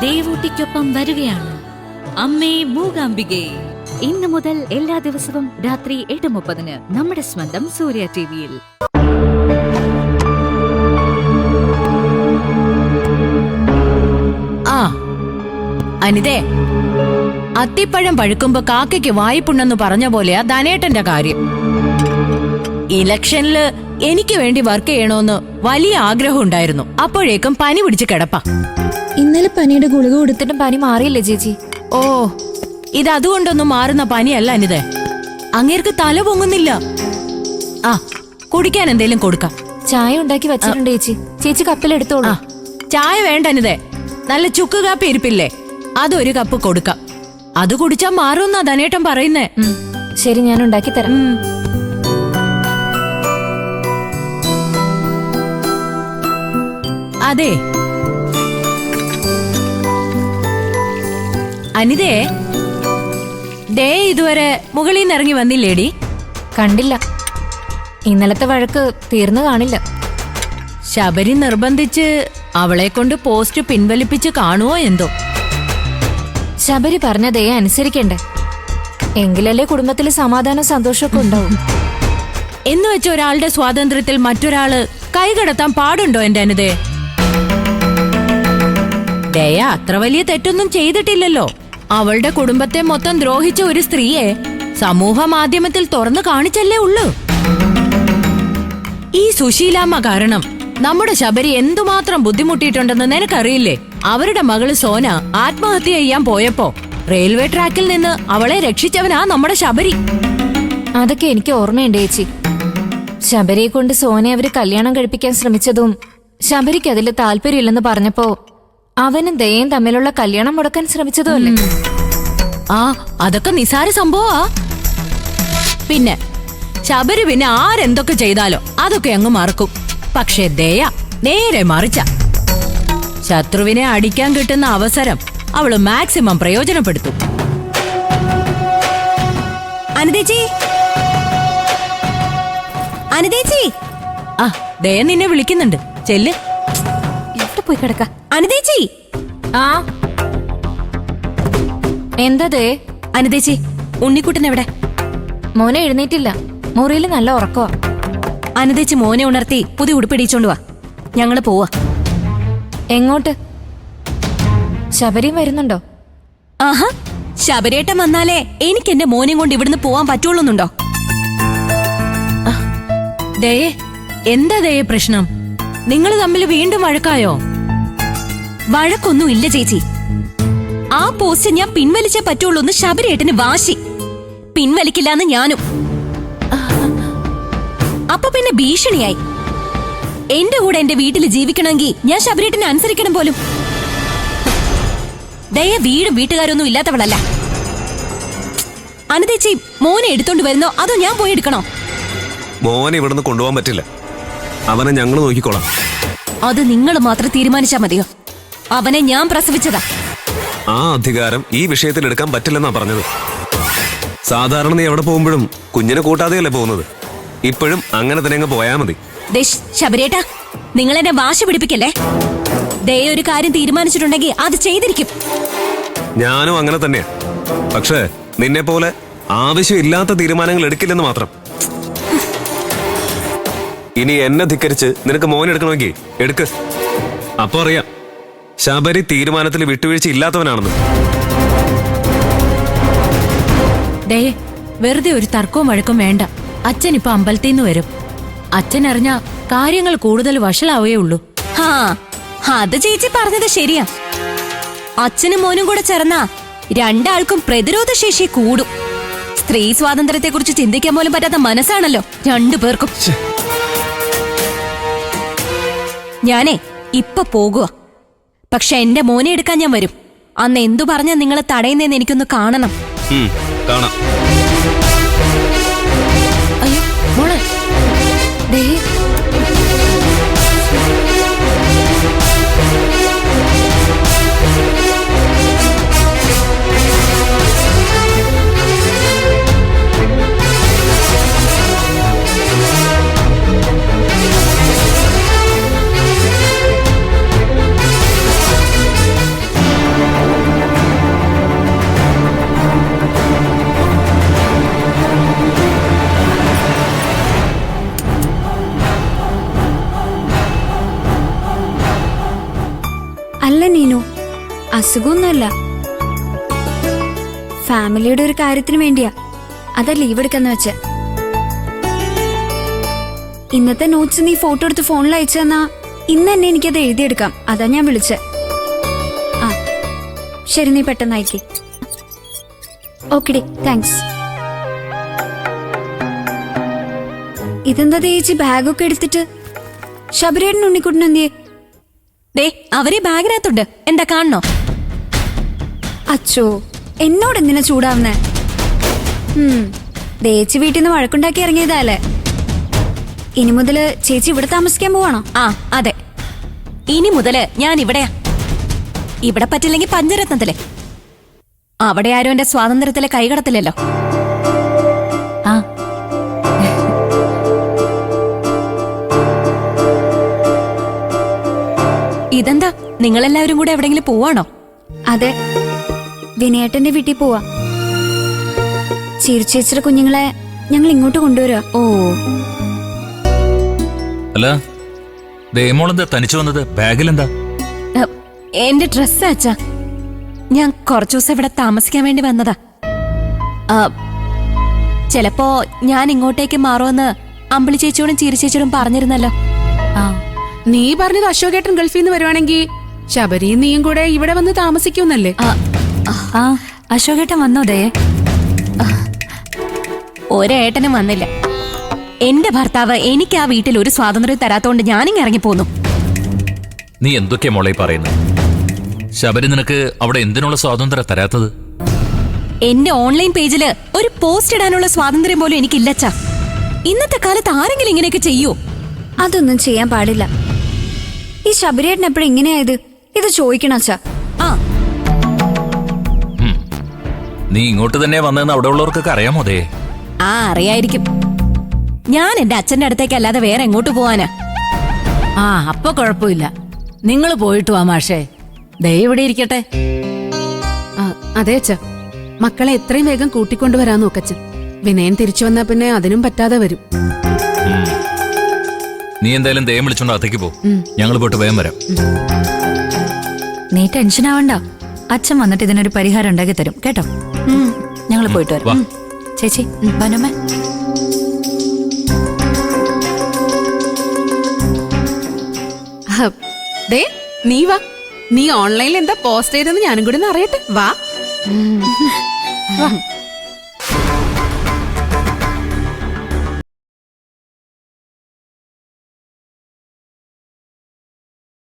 ദേവൂട്ടിക്കൊപ്പം വരികയാണ് അമ്മേ മൂകാംബികെ. ഇന്നു മുതൽ എല്ലാ ദിവസവും രാത്രി 8:30 നമ്മുടെ സ്വന്തം സൂര്യ ടിവിയിൽ. അനിതേ, അത്തിപ്പഴം പഴുക്കുമ്പോ കാക്കയ്ക്ക് വായ്പുണ്ടെന്ന് പറഞ്ഞ പോലെയാ ധനേട്ടന്റെ കാര്യം. ഇലക്ഷനില് എനിക്ക് വേണ്ടി വർക്ക് ചെയ്യണോന്ന് വലിയ ആഗ്രഹം ഉണ്ടായിരുന്നു. അപ്പോഴേക്കും പനി പിടിച്ച് കിടപ്പാ. ഇന്നലെ പനിയുടെ ഗുളിക കൊടുത്തിട്ടും പനി മാറിയില്ലേ ചേച്ചി? ഓ, ഇത് അതുകൊണ്ടൊന്നും മാറുന്ന പനിയല്ല അനിതേ. അങ്ങേർക്ക് തല പൊങ്ങുന്നില്ല. കുടിക്കാൻ എന്തേലും കൊടുക്കാം. ചായ ഉണ്ടാക്കി വെച്ചിട്ടുണ്ട് ചേച്ചി. ചേച്ചി കപ്പിലെടുത്തോളൂ. ചായ വേണ്ട അനിതേ, നല്ല ചുക്ക് കാപ്പി ഇരിപ്പില്ലേ, അതൊരു കപ്പ് കൊടുക്കാം. അത് കുടിച്ചാ മാറുമെന്നാ ധനേട്ടൻ പറയുന്നേ. ശരി, ഞാൻ ഉണ്ടാക്കി തരാം. അതെ അനിതേ, ദേ ഇതുവരെ മുകളിൽ നിന്ന് ഇറങ്ങി വന്നില്ലേടി? കണ്ടില്ല. ഇന്നലത്തെ വഴക്ക് തീർന്നു കാണില്ല. ശബരി നിർബന്ധിച്ച് അവളെ കൊണ്ട് പോസ്റ്റ് പിൻവലിപ്പിച്ച് കാണുവോ എന്തോ. ശബരി പറഞ്ഞതേ അനുസരിക്കണ്ടേ, എങ്കിലല്ലേ കുടുംബത്തില് സമാധാനം സന്തോഷമൊക്കെ ഉണ്ടാവും. എന്ന് വെച്ച ഒരാളുടെ സ്വാതന്ത്ര്യത്തിൽ മറ്റൊരാള് കൈകടത്താൻ പാടുണ്ടോ എന്റെ അനിതേ? ദയ അത്ര വലിയ തെറ്റൊന്നും ചെയ്തിട്ടില്ലല്ലോ. അവളുടെ കുടുംബത്തെ മൊത്തം ദ്രോഹിച്ച ഒരു സ്ത്രീയെ സമൂഹ മാധ്യമത്തിൽ തുറന്നു കാണിച്ചല്ലേ ഉള്ളൂ. ഈ സുശീലാമ്മ കാരണം നമ്മുടെ ശബരി എന്തുമാത്രം ബുദ്ധിമുട്ടിയിട്ടുണ്ടെന്ന് നിനക്കറിയില്ലേ? അവരുടെ മകള് സോന ആത്മഹത്യ ചെയ്യാൻ പോയപ്പോ റെയിൽവേ ട്രാക്കിൽ നിന്ന് അവളെ രക്ഷിച്ചവനാ നമ്മുടെ ശബരി. അതൊക്കെ എനിക്ക് ഓർമ്മയുണ്ട് ചേച്ചി. ശബരിയെ കൊണ്ട് സോനയെ അവര് കല്യാണം കഴിപ്പിക്കാൻ ശ്രമിച്ചതും ശബരിക്ക് അതില് താല്പര്യമില്ലെന്ന് പറഞ്ഞപ്പോ അവനും ദയയും തമ്മിലുള്ള കല്യാണം മുടക്കാൻ ശ്രമിച്ചതും അല്ലേ? അതൊക്കെ നിസാര സംഭവാ. പിന്നെ ശബരി പിന്നെ ആരെന്തൊക്കെ ചെയ്താലോ അതൊക്കെ അങ്ങ് മറക്കും. പക്ഷെ ദയ നേരെ മറിച്ച. ശത്രുവിനെ അടിക്കാൻ കിട്ടുന്ന അവസരം അവള് മാക്സിമം പ്രയോജനപ്പെടുത്തും. അനിതേച്ചി, അനിതേച്ചി, ദയ നിന്നെ വിളിക്കുന്നുണ്ട്, ചെല്ല്. എവിടെ പോയി കിടക്ക? അനിതേച്ചി. എന്തേ? അനിതേച്ചി, ഉണ്ണിക്കുട്ടൻ എവിടെ? മോനെ എഴുന്നേറ്റില്ല, മുറിയിൽ നല്ല ഉറക്കോ. അനിതേച്ചി മോനെ ഉണർത്തി പുതിയ ഉടുപ്പിടിച്ചോണ്ട് വാ, ഞങ്ങള് പോവാ. എങ്ങോട്ട്? ശബരിയും വരുന്നുണ്ടോ? ആഹാ, ശബരിയേട്ടൻ വന്നാലേ എനിക്ക് എന്റെ മോനെയും കൊണ്ട് ഇവിടുന്ന് പോവാൻ പറ്റുള്ളൂന്നുണ്ടോ? ദയേ, എന്താ ദയേ പ്രശ്നം? നിങ്ങൾ തമ്മിൽ വീണ്ടും വഴക്കായോ? വഴക്കൊന്നും ഇല്ല ചേച്ചി. ആ പോസ്റ്റ് ഞാൻ പിൻവലിച്ചേ പറ്റുള്ളൂന്ന് ശബരിയേട്ടന് വാശി. പിൻവലിക്കില്ലാന്ന് ഞാനും. അപ്പൊ പിന്നെ ഭീഷണിയായി. എന്റെ കൂടെ എന്റെ വീട്ടിൽ ജീവിക്കണമെങ്കിൽ ഞാൻ ശബരിയേട്ടനെ അനുസരിക്കണം പോലും. ദയ വീടും വീട്ടുകാരൊന്നും ഇല്ലാത്തവളല്ല. അനിതേച്ചി മോനെ എടുത്തോണ്ട് വരുന്നോ അതോ ഞാൻ പോയി എടുക്കണോ? മോനെ ഇവിടുന്ന് കൊണ്ടുപോകാൻ പറ്റില്ല, അവനെ ഞങ്ങൾ നോക്കിക്കോളാം. അത് നിങ്ങൾ മാത്രം തീരുമാനിച്ചാ മതിയോ? അവനെ ഞാൻ പ്രസവിച്ചതാ. ആ അധികാരം ഈ വിഷയത്തിൽ എടുക്കാൻ പറ്റില്ലെന്നാ പറഞ്ഞത്. സാധാരണ നീ എവിടെ പോകുമ്പോഴും കുഞ്ഞിനെ കൂട്ടാതെയല്ലേ പോകുന്നത്. ഇപ്പോഴും അങ്ങനെ തന്നെ അങ്ങ് പോയാ മതി. ശബരിയേട്ടാ, നിങ്ങൾ എന്നെ വാശി പിടിപ്പിക്കല്ലേ. ദയ ഒരു കാര്യം തീരുമാനിച്ചിട്ടുണ്ടെങ്കിൽ അത് ചെയ്തിരിക്കും. ഞാനും അങ്ങനെ തന്നെയാ. പക്ഷേ നിന്നെ പോലെ ആവശ്യമില്ലാത്ത തീരുമാനങ്ങൾ എടുക്കില്ലെന്ന് മാത്രം. ഇനി എന്നെ ധിക്കരിച്ച് നിനക്ക് മോൻ എടുക്കണമെങ്കിൽ എടുക്ക്. അപ്പൊ അറിയാം ശബരി തീരുമാനത്തിൽ വിട്ടുവീഴ്ച ഇല്ലാത്തവനാണെന്ന്. ദയേ, വെറുതെ ഒരു തർക്കവും വഴക്കും വേണ്ട. അച്ഛൻ ഇപ്പൊ അമ്പലത്തിൽ നിന്ന് വരും. അച്ഛൻ അറിഞ്ഞ കാര്യങ്ങൾ കൂടുതൽ വഷളാവേ ഉള്ളൂ. അത് ചേച്ചി പറഞ്ഞത് ശരിയാ. അച്ഛനും മോനും കൂടെ ചേർന്നാ രണ്ടാൾക്കും പ്രതിരോധ ശേഷി കൂടും. സ്ത്രീ സ്വാതന്ത്ര്യത്തെ കുറിച്ച് ചിന്തിക്കാൻ പോലും പറ്റാത്ത മനസ്സാണല്ലോ രണ്ടു പേർക്കും. ഞാനേ ഇപ്പൊ പോകുക. പക്ഷെ എന്റെ മോനെ എടുക്കാൻ ഞാൻ വരും. അന്ന് എന്തു പറഞ്ഞാ നിങ്ങൾ തടയുന്നേന്ന് എനിക്കൊന്ന് കാണണം. കാണാം. അയ്യോ മോളെ, അസുഖമൊന്നുമല്ല, ഫാമിലിയുടെ ഒരു കാര്യത്തിന് വേണ്ടിയാ. അതാ ലീവ് എടുക്കാന്ന് വെച്ച. ഇന്നത്തെ നോട്ട്സ് നീ ഫോട്ടോ എടുത്ത് ഫോണിൽ അയച്ചു തന്നാ ഇന്ന് തന്നെ എനിക്കത് എഴുതിയെടുക്കാം. അതാ ഞാൻ വിളിച്ചെ. ആ ശരി, നീ പെട്ടെന്ന് അയക്കി. Okay D, thanks. ഇതെന്താ ചേച്ചി ബാഗൊക്കെ എടുത്തിട്ട്? ശബരിയേട്ടൻ ഉണ്ണിക്കുട്ടൻ എന്തിയെ? ദേ അവരെ ബാഗിനകത്തുണ്ട്. എന്താ കാണണോ? അച്ചോ, എന്നോട് എന്തിനാ ചൂടാവുന്നേ? ചേച്ചി വീട്ടിൽ നിന്ന് വഴക്കുണ്ടാക്കി ഇറങ്ങിയതല്ലേ? ഇനി മുതല് ചേച്ചി ഇവിടെ താമസിക്കാൻ പോവാണോ? ആ അതെ, ഇനി മുതല് ഞാൻ ഇവിടെയാ. ഇവിടെ പറ്റില്ലെങ്കിൽ പഞ്ചരത്നത്തിലെ. അവിടെ ആരും എന്റെ സ്വാതന്ത്ര്യത്തിലെ കൈകടത്തില്ലല്ലോ. ആ ഇതെന്താ, നിങ്ങളെല്ലാവരും കൂടെ എവിടെങ്കിലും പോവാണോ? അതെ, വിനയേട്ടന്റെ വീട്ടിൽ പോവാ. ചിരിച്ചേച്ചിയുടെ കുഞ്ഞുങ്ങളെ ഞങ്ങൾ ഇങ്ങോട്ട് കൊണ്ടുവരാ. ഓ, അല്ല ദേമോളെന്താ തനിച്ചു വന്നത്? ബാഗിലെന്താ? എന്റെ ഡ്രസ്സ് അച്ഛാ. ഞാൻ കുറച്ചു ദിവസം ഇവിടെ താമസിക്കാൻ വേണ്ടി വന്നതാ. ചിലപ്പോ ഞാൻ ഇങ്ങോട്ടേക്ക് മാറുമെന്ന് അമ്പിളി ചേച്ചിയോടും ചിരി ചേച്ചിയോടും പറഞ്ഞിരുന്നല്ലോ. ആ നീ പറഞ്ഞത് അശോകേട്ടൻ ഗൾഫിൽ നിന്ന് വരുവാണെങ്കിൽ ശബരിയും നീയും കൂടെ ഇവിടെ വന്ന് താമസിക്കുന്നല്ലേ? ആ അശോകേട്ടൻ വന്നോ ദേ? ഒരേട്ടനും വന്നില്ല. എന്റെ ഭർത്താവ് എനിക്ക് ആ വീട്ടിൽ ഒരു സ്വാതന്ത്ര്യം തരാത്തോണ്ട് ഞാനിങ്ങ് ഇറങ്ങിപ്പോന്നു. നീ എന്തൊക്കെയാ മോളെ പറയുന്നത്? ശബരി നിനക്ക് അവിടെ എന്തിനുള്ള സ്വാതന്ത്ര്യം തരാത്തത്? എന്റെ ഓൺലൈൻ പേജില് ഒരു പോസ്റ്റ് ഇടാനുള്ള സ്വാതന്ത്ര്യം പോലും എനിക്കില്ലച്ചാ. ഇന്നത്തെ കാലത്ത് ആരെങ്കിലും ഇങ്ങനെയൊക്കെ ചെയ്യൂ? അതൊന്നും ചെയ്യാൻ പാടില്ല. ഈ ശബരിയേട്ടൻ എപ്പോഴും ഇങ്ങനെയായത്? ഇത് ചോദിക്കണം അച്ഛാ. ആ നീ ഇങ്ങോട്ട് തന്നെ വന്നതെന്ന് അവിടെ ഉള്ളവർക്കൊക്കെ അറിയാമോ? അതേ ആ അറിയായിരിക്കും. ഞാൻ എന്റെ അച്ഛന്റെ അടുത്തേക്ക് അല്ലാതെ വേറെ എങ്ങോട്ട് പോവാനാ? ആ അപ്പൊ കുഴപ്പമില്ല, നിങ്ങൾ പോയിട്ട് വാ മാഷേ. ദേ ഇവിടെ ഇരിക്കട്ടെ. അതെ അച്ഛ, മക്കളെ എത്രയും വേഗം കൂട്ടിക്കൊണ്ടുവരാൻ നോക്കച്ചൻ. വിനയൻ തിരിച്ചു വന്നാ പിന്നെ അതിനും പറ്റാതെ വരും. നീ എന്തായാലും ദയം വിളിച്ചോണ്ട് അകത്തേക്ക് പോ. ഞങ്ങൾ പോയിട്ട് വേഗം വരാം. നീ ടെൻഷൻ ആവണ്ട, അച്ഛൻ വന്നിട്ട് ഇതിനൊരു പരിഹാരം ഉണ്ടാക്കി തരും കേട്ടോ. ഞങ്ങൾ പോയിട്ട് വാ. വരാം. ചേച്ചി ബനുമേ. ദേ നീ വാ. നീ ഓൺലൈനിൽ എന്താ പോസ്റ്റ് ചെയ്തെന്ന് ഞാനും കൂടി ഒന്ന് അറിയട്ടെ. വാ വാ.